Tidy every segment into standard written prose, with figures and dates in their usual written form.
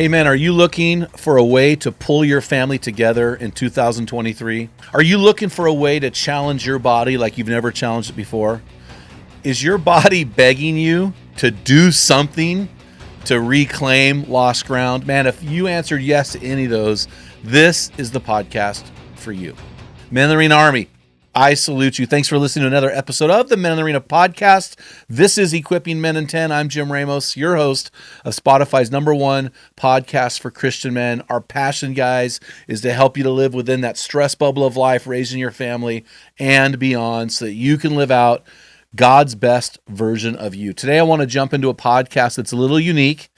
Hey man, are you looking for a way to pull your family together in 2023? Are you looking for a way to challenge your body like you've never challenged it before? Is your body begging you to do something to reclaim lost ground? Man, if you answered yes to any of those, this is the podcast for you. Men in the Arena Army, I salute you. Thanks for listening to another episode of the Men in the Arena podcast. This is Equipping Men in 10. I'm Jim Ramos, your host of Spotify's #1 podcast for Christian men. Our passion, guys, is to help you to live within that stress bubble of life, raising your family and beyond so that you can live out God's best version of you. Today, I want to jump into a podcast that's a little unique,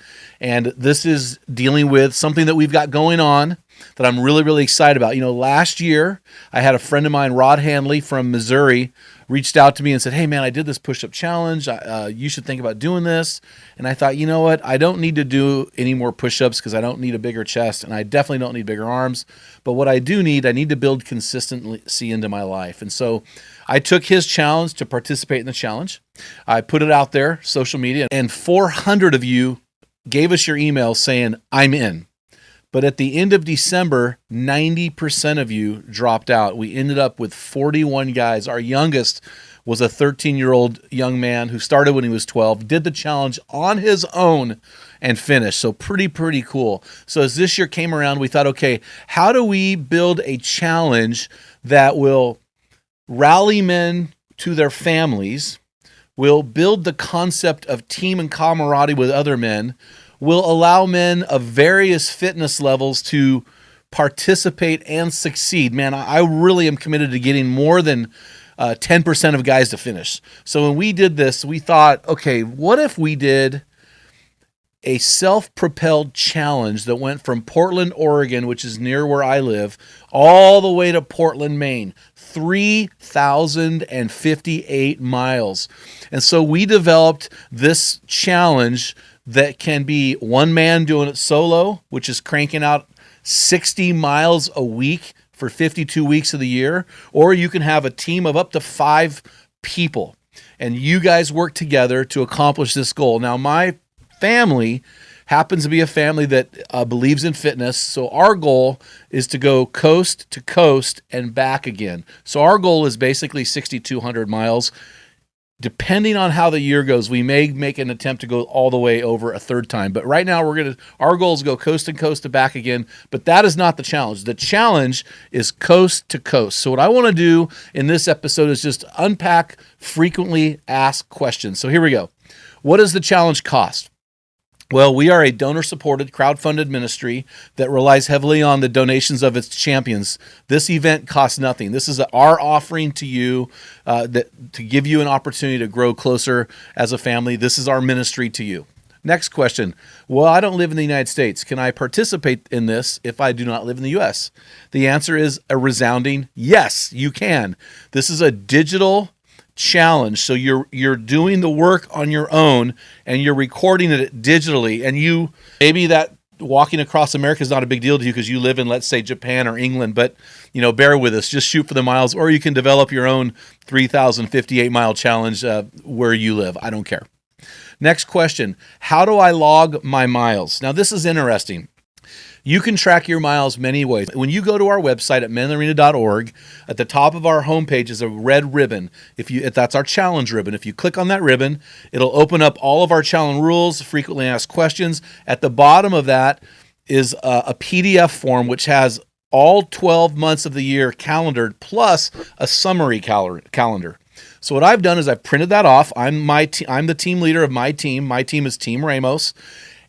and this is dealing with something that we've got going on that I'm really, really excited about. You know, last year, I had a friend of mine, Rod Hanley from Missouri, reached out to me and said, hey, man, I did this push-up challenge. You should think about doing this. And I thought, you know what? I don't need to do any more push-ups because I don't need a bigger chest, and I definitely don't need bigger arms. But what I do need, I need to build consistency into my life. And so I took his challenge to participate in the challenge. I put it out there, social media, and 400 of you gave us your email saying, I'm in. But at the end of December, 90% of you dropped out. We ended up with 41 guys. Our youngest was a 13-year-old young man who started when he was 12, did the challenge on his own and finished. So pretty cool. So as this year came around, we thought, okay, how do we build a challenge that will rally men to their families, will build the concept of team and camaraderie with other men, will allow men of various fitness levels to participate and succeed. Man, I really am committed to getting more than 10% of guys to finish. So when we did this, we thought, okay, what if we did a self-propelled challenge that went from Portland, Oregon, which is near where I live, all the way to Portland, Maine, 3,058 miles. And so we developed this challenge that can be one man doing it solo, which is cranking out 60 miles a week for 52 weeks of the year, or you can have a team of up to 5 people, and you guys work together to accomplish this goal. Now, my family happens to be a family that believes in fitness, so our goal is to go coast to coast and back again. So our goal is basically 6,200 miles. Depending on how the year goes, we may make an attempt to go all the way over a third time. But right now, our goal is to go coast to coast to back again. But that is not the challenge. The challenge is coast to coast. So what I want to do in this episode is just unpack frequently asked questions. So here we go. What does the challenge cost? Well, we are a donor-supported, crowd-funded ministry that relies heavily on the donations of its champions. This event costs nothing. This is our offering to you to give you an opportunity to grow closer as a family. This is our ministry to you. Next question. Well, I don't live in the United States. Can I participate in this if I do not live in the U.S.? The answer is a resounding yes, you can. This is a digital challenge. So you're doing the work on your own and you're recording it digitally, and maybe that walking across America is not a big deal to you because you live in, let's say, Japan or England, but bear with us, just shoot for the miles, or you can develop your own 3,058 mile challenge where you live. I don't care. Next question. How do I log my miles? Now, this is interesting. You can track your miles many ways. When you go to our website at meninthearena.org, at the top of our homepage is a red ribbon. If that's our challenge ribbon. If you click on that ribbon, it'll open up all of our challenge rules, frequently asked questions. At the bottom of that is a PDF form which has all 12 months of the year calendared plus a summary calendar. So what I've done is I've printed that off. I'm the team leader of my team. My team is Team Ramos.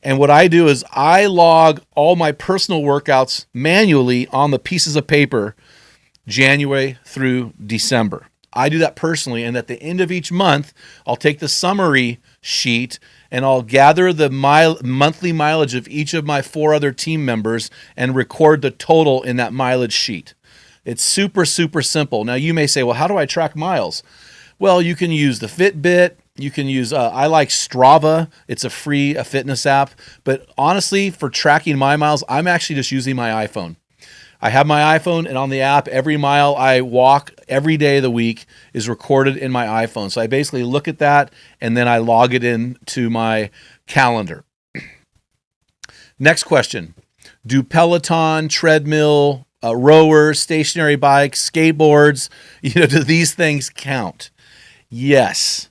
And what I do is I log all my personal workouts manually on the pieces of paper, January through December. I do that personally, and at the end of each month, I'll take the summary sheet and I'll gather the monthly mileage of each of my 4 other team members and record the total in that mileage sheet. It's super simple. Now you may say, well, how do I track miles? Well, you can use the Fitbit. You can use, I like Strava. It's a free fitness app. But honestly, for tracking my miles, I'm actually just using my iPhone. I have my iPhone, and on the app, every mile I walk every day of the week is recorded in my iPhone. So I basically look at that, and then I log it into my calendar. Next question. Do Peloton, treadmill, rowers, stationary bikes, skateboards, do these things count? Yes.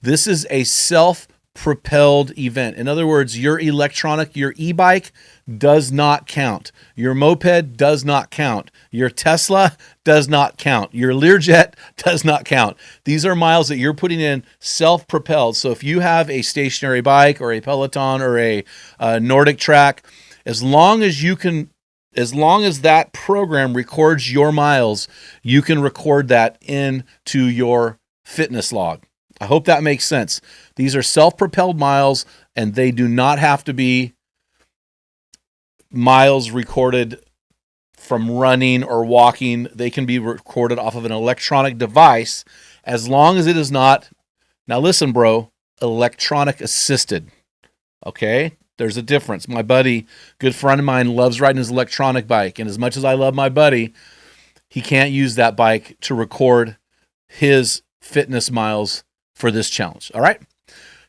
This is a self-propelled event. In other words, your e-bike does not count. Your moped does not count. Your Tesla does not count. Your Learjet does not count. These are miles that you're putting in self-propelled. So if you have a stationary bike or a Peloton or a Nordic Track, as long as that program records your miles, you can record that into your fitness log. I hope that makes sense. These are self-propelled miles, and they do not have to be miles recorded from running or walking. They can be recorded off of an electronic device as long as it is not, now listen, bro, electronic assisted. Okay? There's a difference. My buddy, good friend of mine, loves riding his electronic bike, and as much as I love my buddy, he can't use that bike to record his fitness miles for this challenge. All right.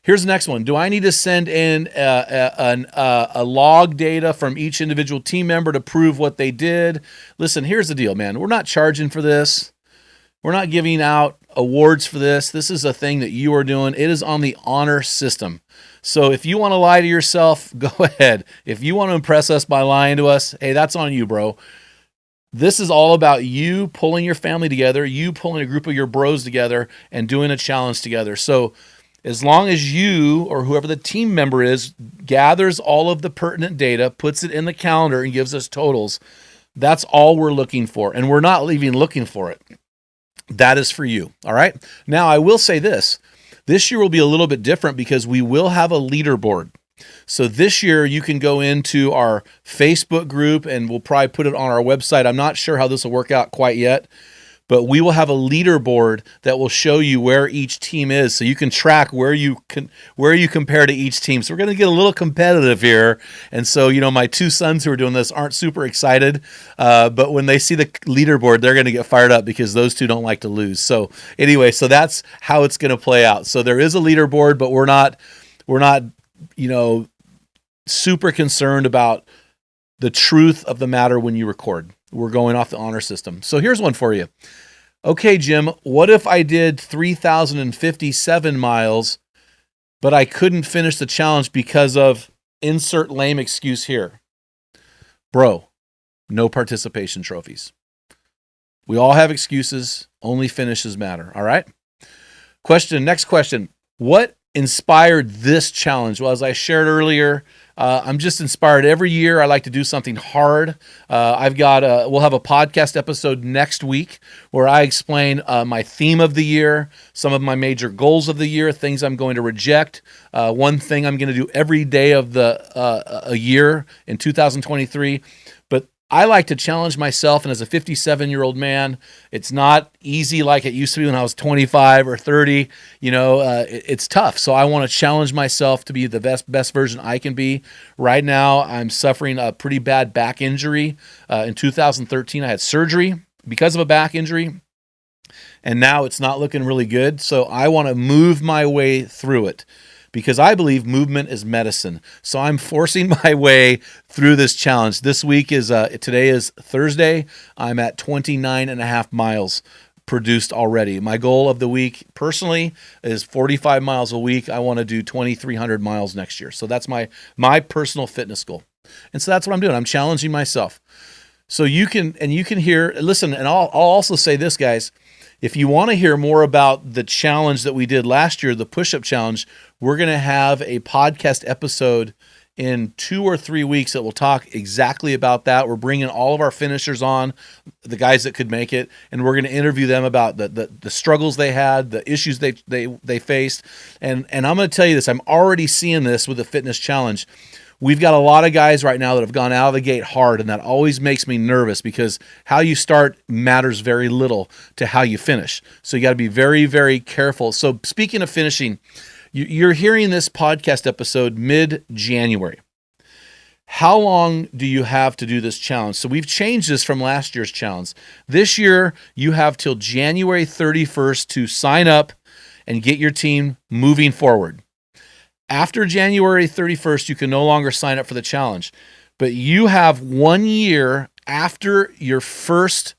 Here's the next one. Do I need to send in a log data from each individual team member to prove what they did? Listen, here's the deal, man. We're not charging for this. We're not giving out awards for this. This is a thing that you are doing. It is on the honor system. So if you want to lie to yourself, go ahead. If you want to impress us by lying to us, hey, that's on you, bro. This is all about you pulling your family together, you pulling a group of your bros together and doing a challenge together. So as long as you or whoever the team member is gathers all of the pertinent data, puts it in the calendar and gives us totals, that's all we're looking for. And we're not even looking for it. That is for you. All right. Now, I will say this. This year will be a little bit different because we will have a leaderboard. So this year you can go into our Facebook group and we'll probably put it on our website. I'm not sure how this will work out quite yet, but we will have a leaderboard that will show you where each team is, so you can track where you compare to each team. So we're going to get a little competitive here, and so my two sons who are doing this aren't super excited, but when they see the leaderboard, they're going to get fired up because those two don't like to lose. So anyway, so that's how it's going to play out. So there is a leaderboard, but we're not super concerned about the truth of the matter when you record. We're going off the honor system. So here's one for you. Okay, Jim, what if I did 3,057 miles, but I couldn't finish the challenge because of insert lame excuse here? Bro, no participation trophies. We all have excuses. Only finishes matter. All right? Next question. What inspired this challenge? Well, as I shared earlier, I'm just inspired every year. I like to do something hard. We'll have a podcast episode next week where I explain my theme of the year, some of my major goals of the year, things I'm going to reject, one thing I'm going to do every day of a year in 2023. But I like to challenge myself, and as a 57-year-old man, it's not easy like it used to be when I was 25 or 30. It's tough. So I want to challenge myself to be the best version I can be. Right now, I'm suffering a pretty bad back injury. In 2013, I had surgery because of a back injury, and now it's not looking really good. So I want to move my way through it, because I believe movement is medicine. So I'm forcing my way through this challenge. This week today is Thursday. I'm at 29.5 miles produced already. My goal of the week personally is 45 miles a week. I want to do 2,300 miles next year. So that's my personal fitness goal. And so that's what I'm doing. I'm challenging myself. So you can listen, and I'll also say this, guys. If you want to hear more about the challenge that we did last year, the push-up challenge, we're going to have a podcast episode in 2 or 3 weeks that will talk exactly about that. We're bringing all of our finishers on, the guys that could make it, and we're going to interview them about the struggles they had, the issues they faced. And I'm going to tell you this, I'm already seeing this with the fitness challenge. We've got a lot of guys right now that have gone out of the gate hard, and that always makes me nervous because how you start matters very little to how you finish. So you got to be very, very careful. So speaking of finishing, you're hearing this podcast episode mid-January. How long do you have to do this challenge? So we've changed this from last year's challenge. This year, you have till January 31st to sign up and get your team moving forward. After January 31st, you can no longer sign up for the challenge, but you have 1 year after your first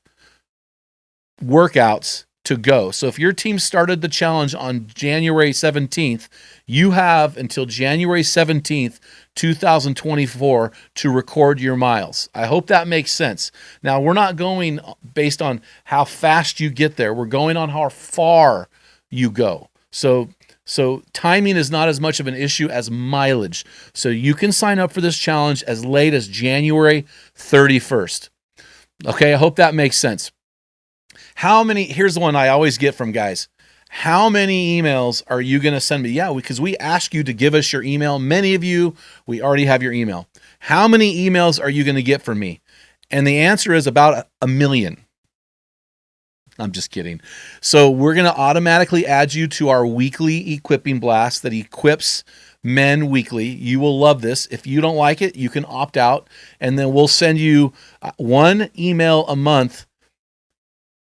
workouts to go. So if your team started the challenge on January 17th, you have until January 17th, 2024 to record your miles. I hope that makes sense. Now, we're not going based on how fast you get there. We're going on how far you go. So timing is not as much of an issue as mileage. So you can sign up for this challenge as late as January 31st. Okay, I hope that makes sense. Here's the one I always get from guys. How many emails are you going to send me? Yeah, because we ask you to give us your email. Many of you, we already have your email. How many emails are you going to get from me? And the answer is about 1 million. I'm just kidding. So we're going to automatically add you to our weekly equipping blast that equips men weekly. You will love this. If you don't like it, you can opt out, and then we'll send you 1 email a month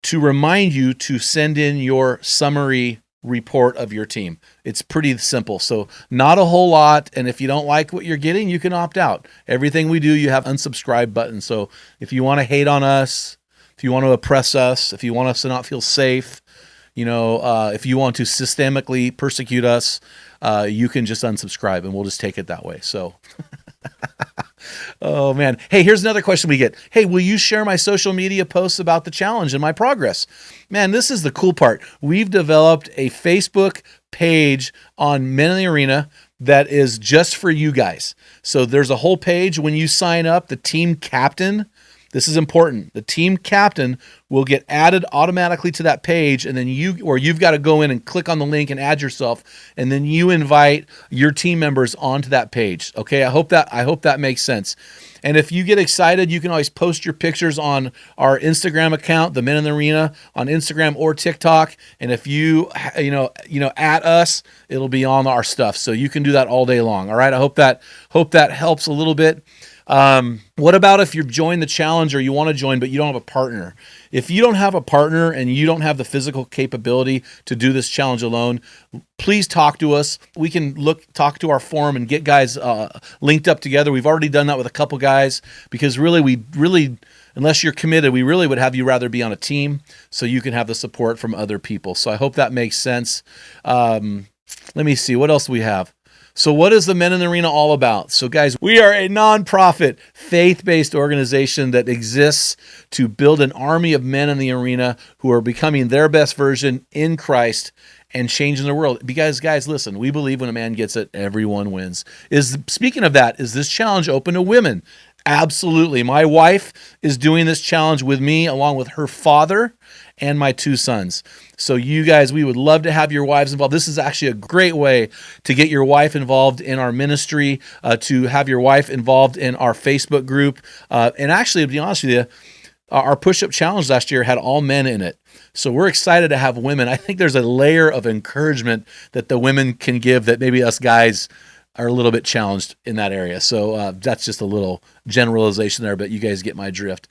to remind you to send in your summary report of your team. It's pretty simple. So not a whole lot. And if you don't like what you're getting, you can opt out. Everything we do, you have unsubscribe buttons. So if you want to hate on us, if you want to oppress us, if you want us to not feel safe, if you want to systemically persecute us, you can just unsubscribe and we'll just take it that way. So, oh man. Hey, here's another question we get. Hey, will you share my social media posts about the challenge and my progress? Man, this is the cool part. We've developed a Facebook page on Men in the Arena that is just for you guys. So there's a whole page when you sign up, the team captain. This is important. The team captain will get added automatically to that page, and then you've got to go in and click on the link and add yourself, and then you invite your team members onto that page. Okay, I hope that makes sense. And if you get excited, you can always post your pictures on our Instagram account, the Men in the Arena, on Instagram or TikTok. And if you at us, it'll be on our stuff. So you can do that all day long. All right. I hope that helps a little bit. What about if you've joined the challenge or you want to join, but you don't have a partner? If you don't have a partner and you don't have the physical capability to do this challenge alone, please talk to us. We can talk to our forum and get guys linked up together. We've already done that with a couple guys because really, unless you're committed, we really would have you rather be on a team so you can have the support from other people. So I hope that makes sense. Let me see. What else do we have? So what is the Men in the Arena all about? So guys, we are a nonprofit, faith-based organization that exists to build an army of men in the arena who are becoming their best version in Christ and changing the world. Because guys, listen, we believe when a man gets it, everyone wins. Speaking of that, is this challenge open to women? Absolutely. My wife is doing this challenge with me along with her father and my 2 sons. So you guys, we would love to have your wives involved. This is actually a great way to get your wife involved in our ministry, to have your wife involved in our Facebook group. And actually, to be honest with you, our push-up challenge last year had all men in it. So we're excited to have women. I think there's a layer of encouragement that the women can give that maybe us guys are a little bit challenged in that area. So that's just a little generalization there, but you guys get my drift.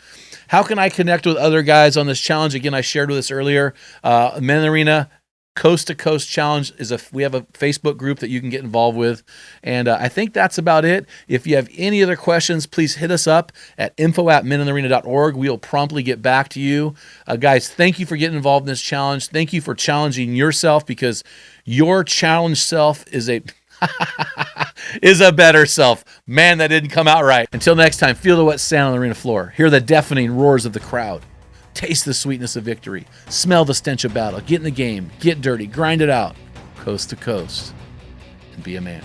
How can I connect with other guys on this challenge? Again, I shared with us earlier. Men in the Arena Coast to Coast Challenge we have a Facebook group that you can get involved with. And I think that's about it. If you have any other questions, please hit us up at info@meninthearena.org. We'll promptly get back to you. Guys, thank you for getting involved in this challenge. Thank you for challenging yourself because your challenged self is a better self. Man, that didn't come out right. Until next time, feel the wet sand on the arena floor. Hear the deafening roars of the crowd. Taste the sweetness of victory. Smell the stench of battle. Get in the game. Get dirty. Grind it out. Coast to coast. And be a man.